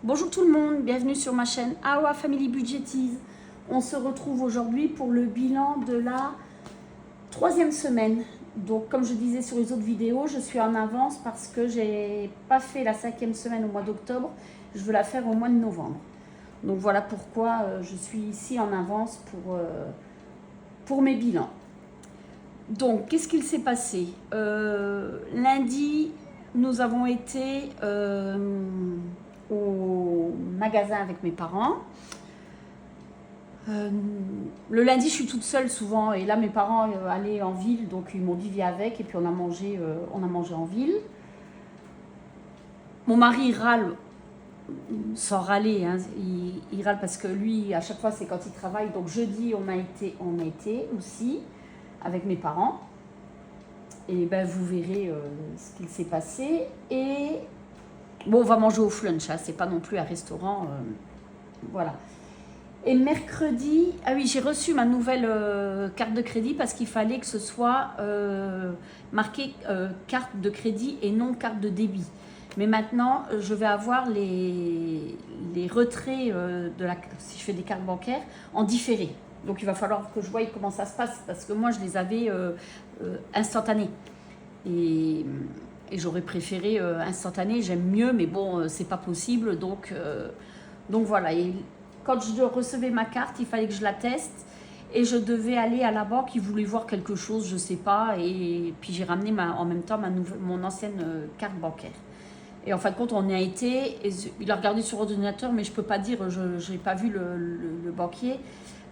Bonjour tout le monde, bienvenue sur ma chaîne Awa Family Budgetise. On se retrouve aujourd'hui pour le bilan de la 3e semaine. Donc comme je disais sur les autres vidéos, je suis en avance parce que j'ai pas fait la 5e semaine au mois d'octobre. Je veux la faire au mois de novembre. Donc voilà pourquoi je suis ici en avance pour mes bilans. Donc qu'est-ce qu'il s'est passé lundi, nous avons été au magasin avec mes parents. Le lundi, je suis toute seule souvent, et là mes parents allaient en ville, donc ils m'ont dit viens avec, et puis on a mangé en ville. Mon mari râle, sans râler, hein, il râle parce que lui, à chaque fois, c'est quand il travaille. Donc jeudi, on a été aussi avec mes parents. Et ben vous verrez ce qu'il s'est passé. Et bon, on va manger au flunch, hein, c'est pas non plus un restaurant, voilà. Et mercredi, ah oui, j'ai reçu ma nouvelle carte de crédit parce qu'il fallait que ce soit marqué carte de crédit et non carte de débit. Mais maintenant, je vais avoir les retraits si je fais des cartes bancaires en différé. Donc il va falloir que je voie comment ça se passe parce que moi je les avais instantanés. Et j'aurais préféré instantané, j'aime mieux, mais bon, c'est pas possible. Donc voilà. Et quand je recevais ma carte, il fallait que je la teste et je devais aller à la banque. Ils voulaient voir quelque chose, je sais pas. Et puis j'ai ramené en même temps mon ancienne carte bancaire. Et en fin de compte, on y a été. Et il a regardé sur ordinateur, mais je peux pas dire, je n'ai pas vu le banquier.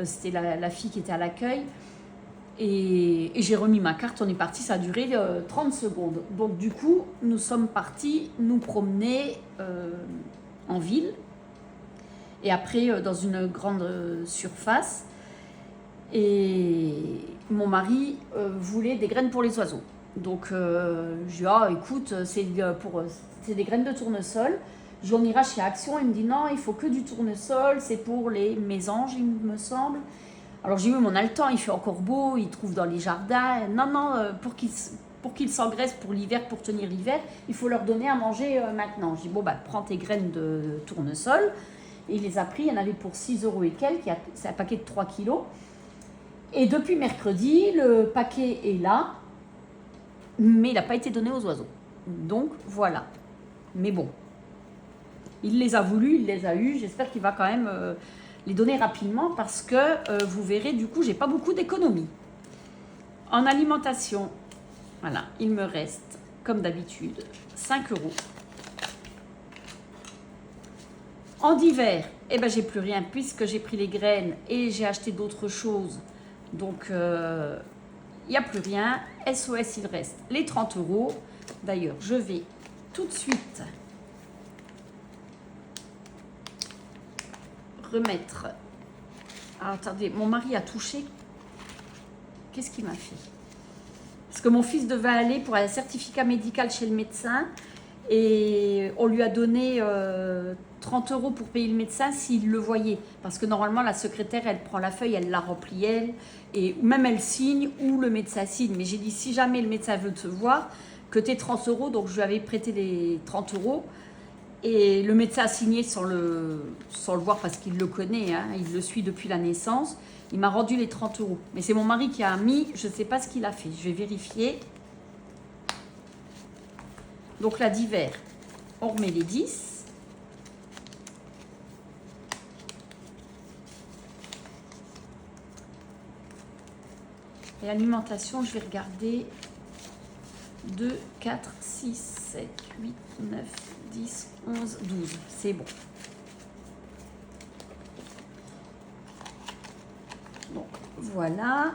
C'était la fille qui était à l'accueil. Et j'ai remis ma carte, on est parti, ça a duré 30 secondes. Donc du coup, nous sommes partis nous promener en ville. Et après, dans une grande surface. Et mon mari voulait des graines pour les oiseaux. Donc je lui ai dit, écoute, c'est des graines de tournesol. On ira chez Action. Il me dit, non, il faut que du tournesol, c'est pour les mésanges, il me semble. Alors j'ai eu on a le temps, il fait encore beau, il trouve dans les jardins. Non, pour qu'ils s'engraissent pour l'hiver, pour tenir l'hiver, il faut leur donner à manger maintenant. J'ai dit, bon, prends tes graines de tournesol. Et il les a pris, il y en avait pour 6 € et quelques, c'est un paquet de 3 kilos. Et depuis mercredi, le paquet est là, mais il n'a pas été donné aux oiseaux. Donc voilà. Mais bon, il les a voulu, il les a eus. J'espère qu'il va quand même les donner rapidement parce que vous verrez, du coup, j'ai pas beaucoup d'économies. En alimentation, voilà, il me reste, comme d'habitude, 5 €. En d'hiver, eh ben, j'ai plus rien puisque j'ai pris les graines et j'ai acheté d'autres choses. Donc, il n'y a plus rien. SOS, il reste les 30 €. D'ailleurs, je vais tout de suite remettre... Ah, attendez, mon mari a touché. Qu'est-ce qu'il m'a fait? Parce que mon fils devait aller pour un certificat médical chez le médecin et on lui a donné 30 € pour payer le médecin s'il le voyait. Parce que normalement, la secrétaire, elle prend la feuille, elle la remplit elle, et même elle signe ou le médecin signe. Mais j'ai dit, si jamais le médecin veut te voir, que tu aies 30 €, donc je lui avais prêté les 30 €. Et le médecin a signé sans le voir parce qu'il le connaît, hein, il le suit depuis la naissance. Il m'a rendu les 30 €. Mais c'est mon mari qui a mis, je ne sais pas ce qu'il a fait. Je vais vérifier. Donc là, d'hiver, on remet les 10. Et alimentation, je vais regarder 2, 4, 6, 7, 8, 9, 10, 11, 12. C'est bon. Donc, voilà.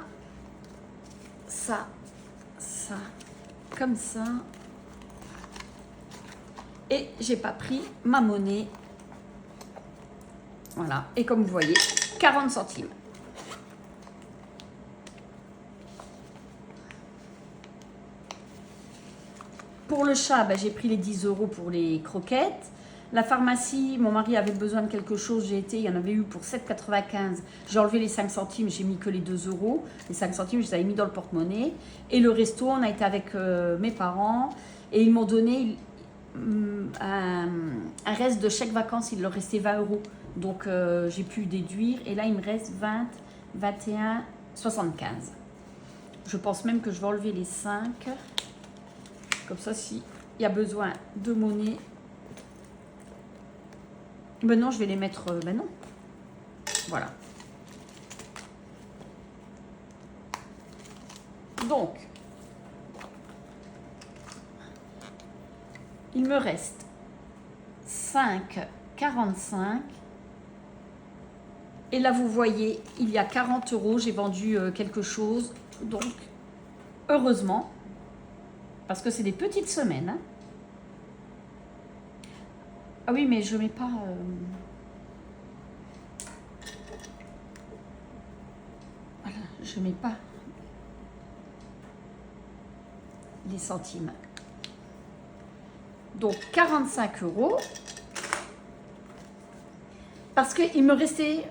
Ça, comme ça. Et j'ai pas pris ma monnaie. Voilà. Et comme vous voyez, 40 centimes. Pour le chat, j'ai pris les 10 € pour les croquettes. La pharmacie, mon mari avait besoin de quelque chose, il y en avait eu pour 7,95 €. J'ai enlevé les 5 centimes, j'ai mis que les 2 €. Les 5 centimes, je les avais mis dans le porte-monnaie. Et le resto, on a été avec mes parents et ils m'ont donné un reste de chèque vacances, il leur restait 20 euros. Donc j'ai pu déduire. Et là, il me reste 20, 21, 75. Je pense même que je vais enlever les 5. Comme ça, s'il y a besoin de monnaie. Ben non, je vais les mettre... ben non. Voilà. Donc, il me reste 5,45. Et là, vous voyez, il y a 40 euros. J'ai vendu quelque chose. Donc, heureusement, parce que c'est des petites semaines. Hein. Ah oui, mais je ne mets pas... Voilà, je ne mets pas les centimes. Donc, 45 euros. Parce qu'il me restait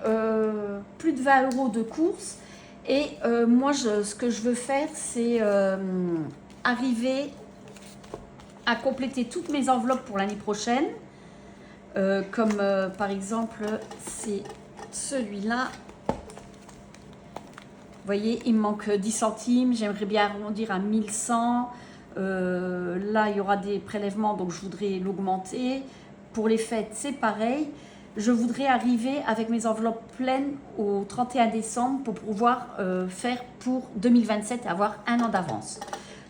plus de 20 euros de courses. Et moi, ce que je veux faire, c'est arriver à compléter toutes mes enveloppes pour l'année prochaine. Comme par exemple, c'est celui-là. Vous voyez, il me manque 10 centimes. J'aimerais bien arrondir à 1100. Là, il y aura des prélèvements, donc je voudrais l'augmenter. Pour les fêtes, c'est pareil. Je voudrais arriver avec mes enveloppes pleines au 31 décembre pour pouvoir faire pour 2027 et avoir un an d'avance.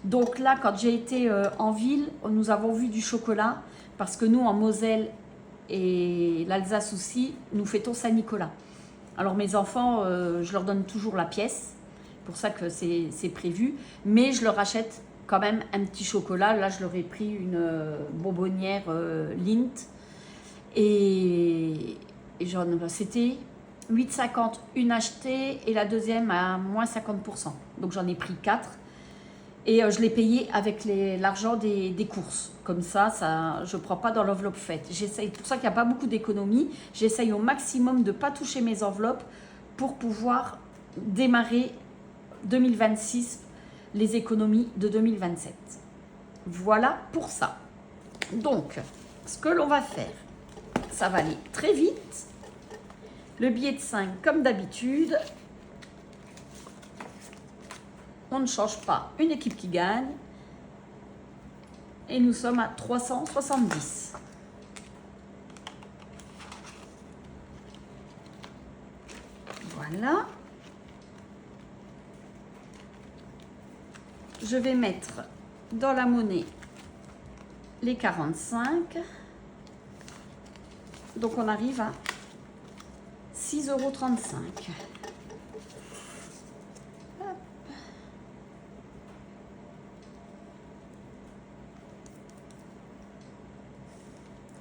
Donc là, quand j'ai été en ville, nous avons vu du chocolat parce que nous, en Moselle et l'Alsace aussi, nous fêtons Saint-Nicolas. Alors mes enfants, je leur donne toujours la pièce, pour ça que c'est prévu, mais je leur achète quand même un petit chocolat. Là, je leur ai pris une bonbonnière Lindt. Et c'était 8,50 une achetée et la deuxième à moins 50%. Donc j'en ai pris 4 et je l'ai payé avec l'argent des courses. Comme ça, je ne prends pas dans l'enveloppe faite. J'essaye, pour ça qu'il n'y a pas beaucoup d'économies. J'essaye au maximum de ne pas toucher mes enveloppes pour pouvoir démarrer 2026, les économies de 2027. Voilà pour ça. Donc, ce que l'on va faire, ça va aller très vite. Le billet de 5, comme d'habitude. On ne change pas une équipe qui gagne. Et nous sommes à 370. Voilà. Je vais mettre dans la monnaie les 45. Donc on arrive à 6,35 €.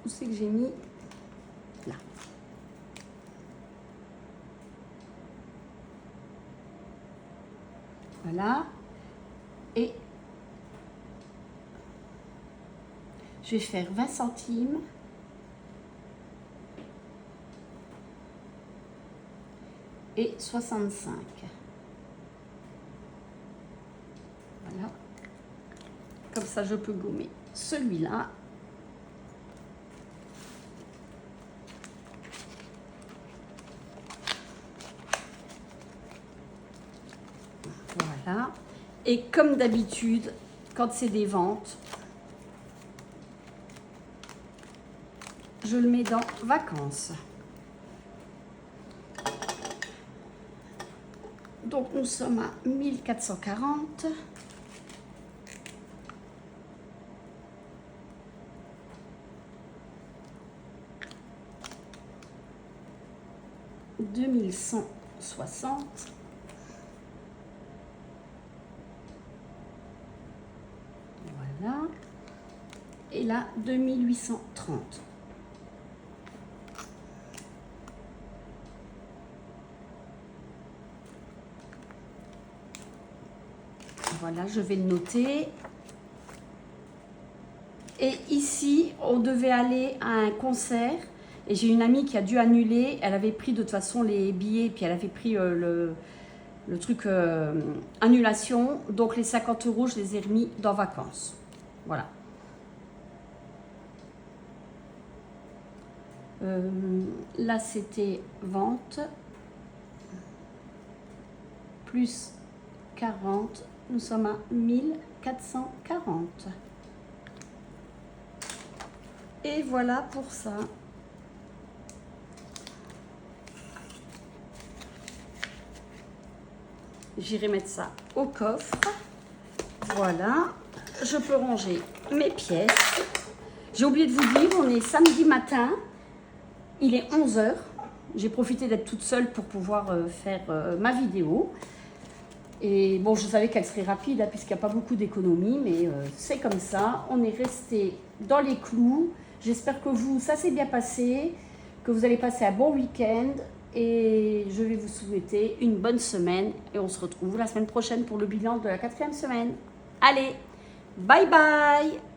Où c'est que j'ai mis? Là. Voilà. Et je vais faire 20 centimes. Et 65. Voilà. Comme ça, je peux gommer celui-là. Voilà. Et comme d'habitude, quand c'est des ventes, je le mets dans vacances. Donc nous sommes à 1440. « 2160 ». Voilà. Et là, 2830. Voilà, je vais le noter. Et ici, on devait aller à un concert. Et j'ai une amie qui a dû annuler. Elle avait pris de toute façon les billets, puis elle avait pris le truc annulation. Donc les 50 €, je les ai remis dans vacances. Voilà. Là, c'était vente. Plus 40. Nous sommes à 1440. Et voilà pour ça. J'irai mettre ça au coffre. Voilà. Je peux ranger mes pièces. J'ai oublié de vous dire, on est samedi matin. Il est 11 h. J'ai profité d'être toute seule pour pouvoir faire ma vidéo. Et bon, je savais qu'elle serait rapide, hein, puisqu'il n'y a pas beaucoup d'économies, mais c'est comme ça. On est resté dans les clous. J'espère que vous, ça s'est bien passé, que vous allez passer un bon week-end. Et je vais vous souhaiter une bonne semaine. Et on se retrouve la semaine prochaine pour le bilan de la 4e semaine. Allez, bye bye!